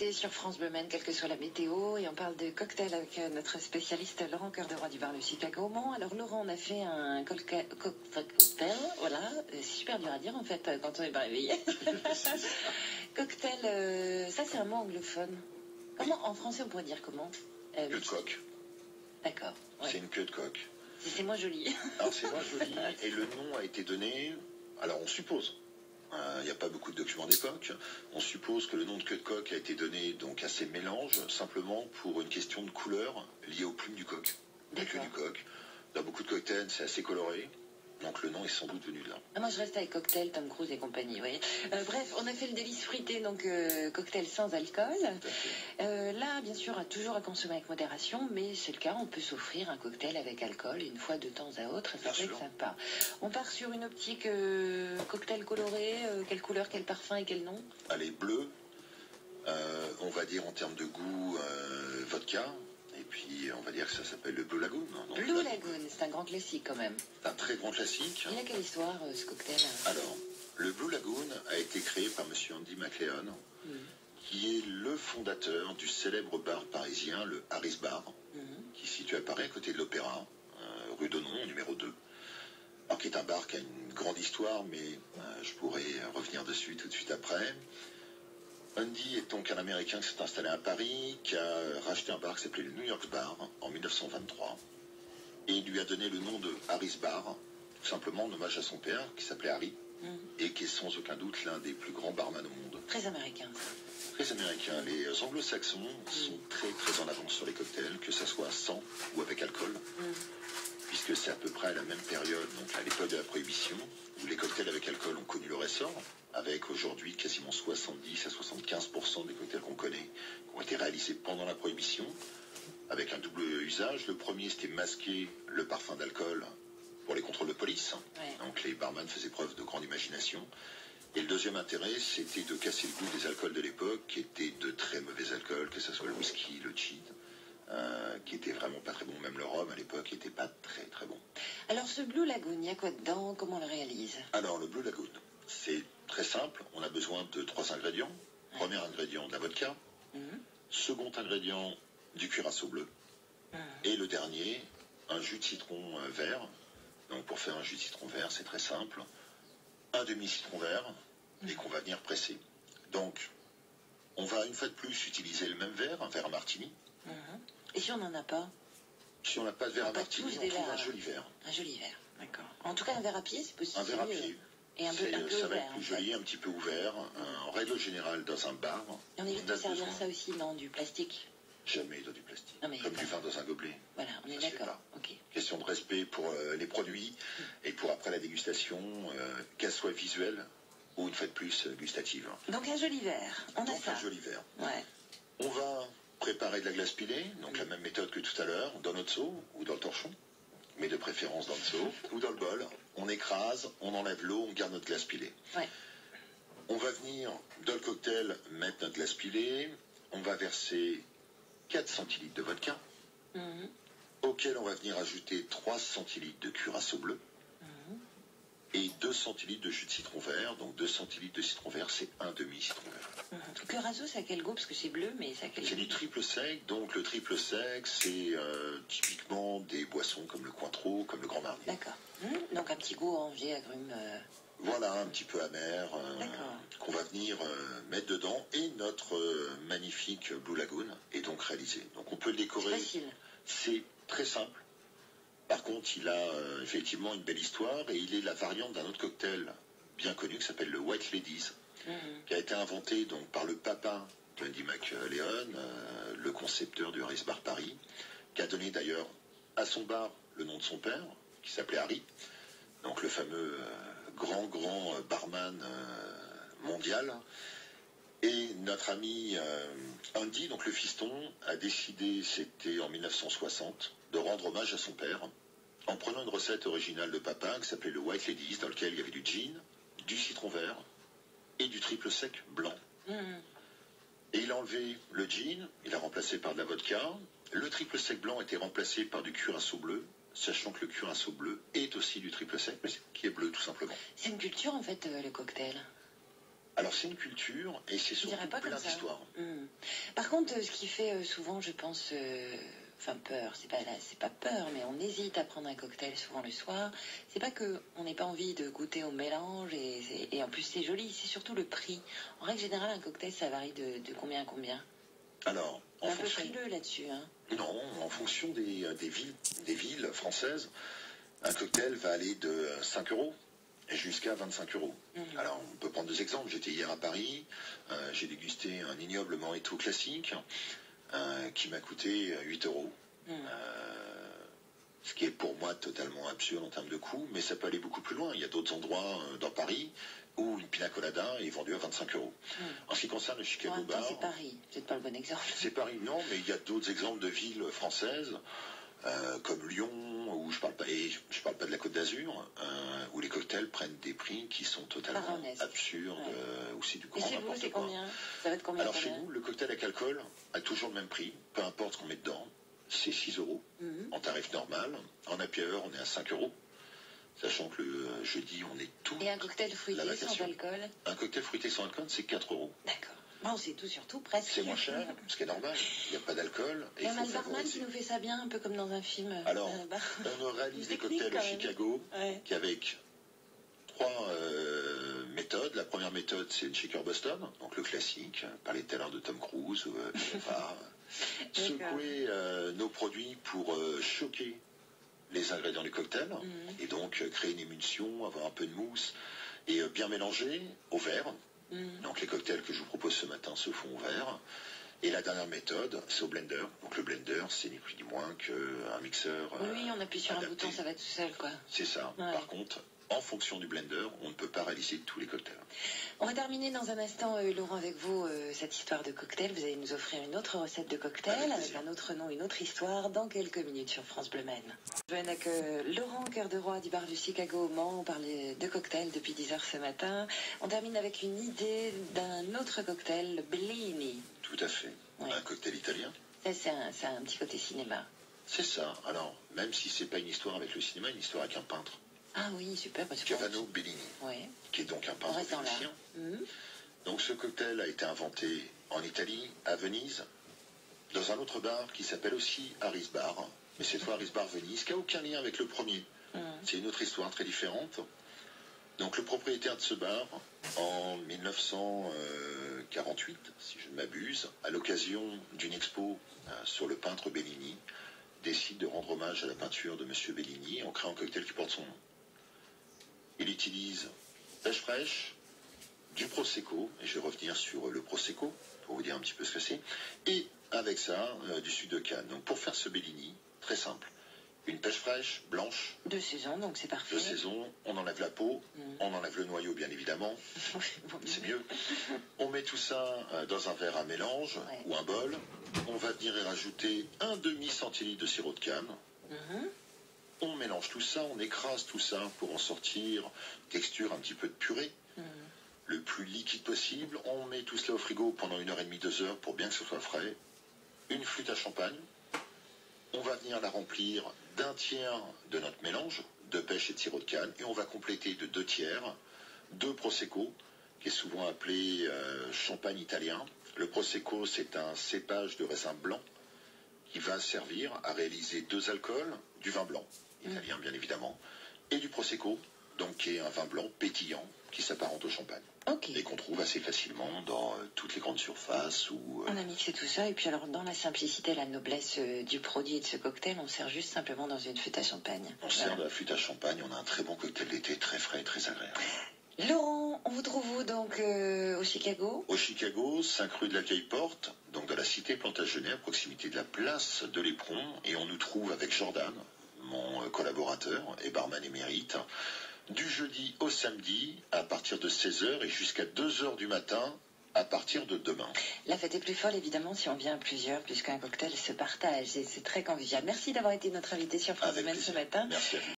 Et sur France Bleu Maine, quelle que soit la météo, et on parle de cocktail avec notre spécialiste Laurent Cœur de Roi du bar Le Chicago Mont. Alors Laurent, on a fait un cocktail, voilà, c'est super dur à dire en fait quand on n'est pas réveillé. Cocktail, ça c'est un mot anglophone. Comment, en français on pourrait dire comment? Queue de coq. D'accord. Ouais. C'est une queue de coq. C'est moins joli. Alors c'est moins joli, et le nom a été donné, alors on suppose, il n'y a pas beaucoup de documents d'époque, on suppose que le nom de queue de coq a été donné donc à ces mélanges, simplement pour une question de couleur liée aux plumes du coq, la queue du coq. Dans beaucoup de cocktails, c'est assez coloré, donc le nom est sans doute venu de là. Ah, moi je reste avec cocktail, Tom Cruise et compagnie, vous voyez. Bref, on a fait le délice frité, donc cocktail sans alcool. Là, bien sûr, toujours à consommer avec modération, mais c'est le cas, on peut s'offrir un cocktail avec alcool une fois de temps à autre, ça peut être sympa. On part sur une optique cocktail coloré, quelle couleur, quel parfum et quel nom? Allez, bleu, on va dire en termes de goût, vodka. Et puis, on va dire que ça s'appelle le Blue Lagoon. Blue Lagoon, c'est un grand classique quand même. Un très grand classique. Il a quelle histoire, ce cocktail? Alors, le Blue Lagoon a été créé par M. Andy McLeod, qui est le fondateur du célèbre bar parisien, le Harris Bar, qui se situe à Paris, à côté de l'Opéra, rue Donnon, numéro 2. Alors, qui est un bar qui a une grande histoire, mais je pourrais revenir dessus tout de suite après. Andy est donc un Américain qui s'est installé à Paris, qui a racheté un bar qui s'appelait le New York Bar en 1923. Et il lui a donné le nom de Harris Bar, tout simplement en hommage à son père, qui s'appelait Harry, et qui est sans aucun doute l'un des plus grands barman au monde. Très américain. Très américain. Les anglo-saxons sont très très en avance sur les cocktails, que ce soit sans ou avec alcool, puisque c'est à peu près à la même période, donc à l'époque de la Prohibition, où les cocktails avec alcool ont connu leur essor, avec aujourd'hui quasiment 70 à 75% des cocktails qu'on connaît, qui ont été réalisés pendant la Prohibition, avec un double usage. Le premier, c'était masquer le parfum d'alcool pour les contrôles de police. Ouais. Donc les barman faisaient preuve de grande imagination. Et le deuxième intérêt, c'était de casser le goût des alcools de l'époque, qui étaient de très mauvais alcools, que ce soit le whisky, le gin, qui était vraiment pas très bon. Même le rhum, à l'époque, n'était pas très très bon. Alors ce Blue Lagoon, il y a quoi dedans? Comment on le réalise? Alors le Blue Lagoon, c'est très simple. On a besoin de 3 ingrédients. Premier ingrédient, de la vodka. Second ingrédient, du curaçao bleu. Et le dernier, un jus de citron vert. Donc pour faire un jus de citron vert, c'est très simple. Un demi-citron vert, et qu'on va venir presser. Donc, on va une fois de plus utiliser le même verre, un verre à martini. Et si on n'en a pas? Si on n'a pas de verre à martini, on trouve un joli verre. Un joli verre, d'accord. En tout cas, un verre à pied, c'est possible. Un verre à pied. Et un peu ça ouvert, va être plus joli, un petit peu ouvert. En règle générale, dans un bar. Et on évite de servir ça aussi dans du plastique? Jamais dans du plastique. Non, mais comme du vin dans un gobelet. Voilà, on est d'accord. Okay. Question de respect pour les produits et pour après la dégustation, qu'elle soit visuelle ou une fois de plus gustative. Donc un joli verre, on a ça. Un joli verre. Ouais. On va préparer de la glace pilée, donc la même méthode que tout à l'heure, dans notre seau ou dans le torchon, mais de préférence dans le seau ou dans le bol. On écrase, on enlève l'eau, on garde notre glace pilée. Ouais. On va venir dans le cocktail mettre notre glace pilée, on va verser 4 centilitres de vodka, auquel on va venir ajouter 3 centilitres de curaçao bleu et 2 centilitres de jus de citron vert. Donc 2 centilitres de citron vert, c'est un demi-citron vert. Curaçao, c'est à quel goût? Parce que c'est bleu, mais c'est à quel goût? C'est du triple sec. Donc le triple sec, c'est typiquement des boissons comme le Cointreau, comme le Grand Marnier. D'accord. Donc un petit goût orangé, agrumes. Voilà, un petit peu amer, qu'on va venir mettre dedans. Et notre magnifique Blue Lagoon est donc réalisé. Donc on peut le décorer. C'est facile. C'est très simple. Par contre, il a effectivement une belle histoire et il est la variante d'un autre cocktail bien connu qui s'appelle le White Ladies, qui a été inventé donc par le papa de Andy McLeod, le concepteur du Harris Bar Paris, qui a donné d'ailleurs à son bar le nom de son père, qui s'appelait Harry, donc le fameux grand barman mondial. Et notre ami Andy, donc le fiston, a décidé, c'était en 1960, de rendre hommage à son père en prenant une recette originale de papa qui s'appelait le White Ladies, dans lequel il y avait du gin, du citron vert et du triple sec blanc. Et il a enlevé le gin, il a remplacé par de la vodka. Le triple sec blanc était remplacé par du curaçao bleu, sachant que le curaçao bleu est aussi du triple sec, mais qui est bleu tout simplement. C'est une culture en fait, le cocktail. Alors c'est une culture et c'est surtout plein d'histoires. Par contre, ce qui fait souvent, je pense, enfin peur, c'est pas peur, mais on hésite à prendre un cocktail souvent le soir. C'est pas que on n'ait pas envie de goûter au mélange et en plus c'est joli, c'est surtout le prix. En règle générale, un cocktail, ça varie de combien à combien? Alors, en un peu fonction... frileux là-dessus, hein. Non, en fonction des villes françaises, un cocktail va aller de 5 euros jusqu'à 25 euros. Alors, on peut prendre 2 exemples. J'étais hier à Paris, j'ai dégusté un ignoble Mojito classique qui m'a coûté 8 euros. Ce qui est pour moi totalement absurde en termes de coût, mais ça peut aller beaucoup plus loin. Il y a d'autres endroits dans Paris où une pina colada est vendue à 25 euros. En ce qui concerne le Chicago Bar... c'est Paris, c'est pas le bon exemple. C'est Paris, non, mais il y a d'autres exemples de villes françaises, comme Lyon, où je parle pas de la Côte d'Azur, où les cocktails prennent des prix qui sont totalement absurdes, où c'est du grand n'importe quoi. Combien ça va être combien? Alors chez nous, le cocktail avec alcool a toujours le même prix, peu importe ce qu'on met dedans, c'est 6 euros en tarif normal. En happy hour, on est à 5 euros. Sachant que le jeudi, on est tout. Et un cocktail fruité sans alcool? Un cocktail fruité sans alcool, c'est 4 euros. D'accord. Bon, c'est tout sur tout, presque. C'est moins cher, ce qui est normal. Il n'y a pas d'alcool. Il y a un barman qui nous fait ça bien, un peu comme dans un film. Alors, on réalise des cocktails au Chicago qui avec 3 méthodes. La première méthode, c'est une shaker Boston, donc le classique, parler tout à l'heure de Tom Cruise ou secouer nos produits pour choquer les ingrédients du cocktail et donc créer une émulsion, avoir un peu de mousse et bien mélanger au verre. Donc les cocktails que je vous propose ce matin se font au verre. Et la dernière méthode, c'est au blender. Donc le blender, c'est ni plus ni moins qu'un mixeur. Oui, on appuie sur un bouton, ça va tout seul, quoi. C'est ça. Ouais. Par contre, en fonction du blender, on ne peut pas réaliser tous les cocktails. On va terminer dans un instant, Laurent, avec vous, cette histoire de cocktail. Vous allez nous offrir une autre recette de cocktail avec un autre nom, une autre histoire, dans quelques minutes sur France Bleu Maine. Je viens avec Laurent, cœur de roi du bar du Chicago au Mans. On parlait de cocktail depuis 10 heures ce matin. On termine avec une idée d'un autre cocktail, le Bellini. Tout à fait. Ouais. Un cocktail italien. C'est un petit côté cinéma. C'est ça. Alors, même si c'est pas une histoire avec le cinéma, une histoire avec un peintre. Ah oui, super. Gaetano Bellini, qui est donc un peintre vénitien. Donc ce cocktail a été inventé en Italie, à Venise, dans un autre bar qui s'appelle aussi Harris Bar, mais cette fois Harris Bar Venise, qui n'a aucun lien avec le premier. C'est une autre histoire très différente. Donc le propriétaire de ce bar, en 1948, si je ne m'abuse, à l'occasion d'une expo sur le peintre Bellini, décide de rendre hommage à la peinture de M. Bellini en créant un cocktail qui porte son nom. Il utilise pêche fraîche, du prosecco, et je vais revenir sur le prosecco pour vous dire un petit peu ce que c'est, et avec ça, du sucre de canne. Donc pour faire ce Bellini, très simple, une pêche fraîche, blanche. De saison, donc c'est parfait. De saison, on enlève la peau, on enlève le noyau bien évidemment, c'est mieux. On met tout ça dans un verre à mélange ou un bol, on va venir y rajouter un demi-centilitre de sirop de canne. On mélange tout ça, on écrase tout ça pour en sortir texture un petit peu de purée, le plus liquide possible. On met tout cela au frigo pendant 1h30, 2 heures pour bien que ce soit frais. Une flûte à champagne. On va venir la remplir d'un tiers de notre mélange de pêche et de sirop de canne et on va compléter de 2 tiers de prosecco, qui est souvent appelé champagne italien. Le prosecco, c'est un cépage de raisin blanc qui va servir à réaliser 2 alcools, du vin blanc italien bien évidemment, et du prosecco, donc qui est un vin blanc pétillant qui s'apparente au champagne. Et qu'on trouve assez facilement dans toutes les grandes surfaces. On a mixé tout ça, et puis alors dans la simplicité, la noblesse du produit et de ce cocktail, on sert juste simplement dans une flûte à champagne. On sert de la flûte à champagne, on a un très bon cocktail d'été, très frais et très agréable. Laurent, on vous trouve où donc au Chicago? Au Chicago, 5 rue de la Vieille Porte, donc dans la cité Plantagenet, à proximité de la place de l'Éperon, et on nous trouve avec Jordan, mon collaborateur et barman émérite, du jeudi au samedi à partir de 16h et jusqu'à 2h du matin à partir de demain. La fête est plus folle évidemment si on vient à plusieurs, puisqu'un cocktail se partage et c'est très convivial. Merci d'avoir été notre invité sur France Bleu Maine ce matin. Merci à vous.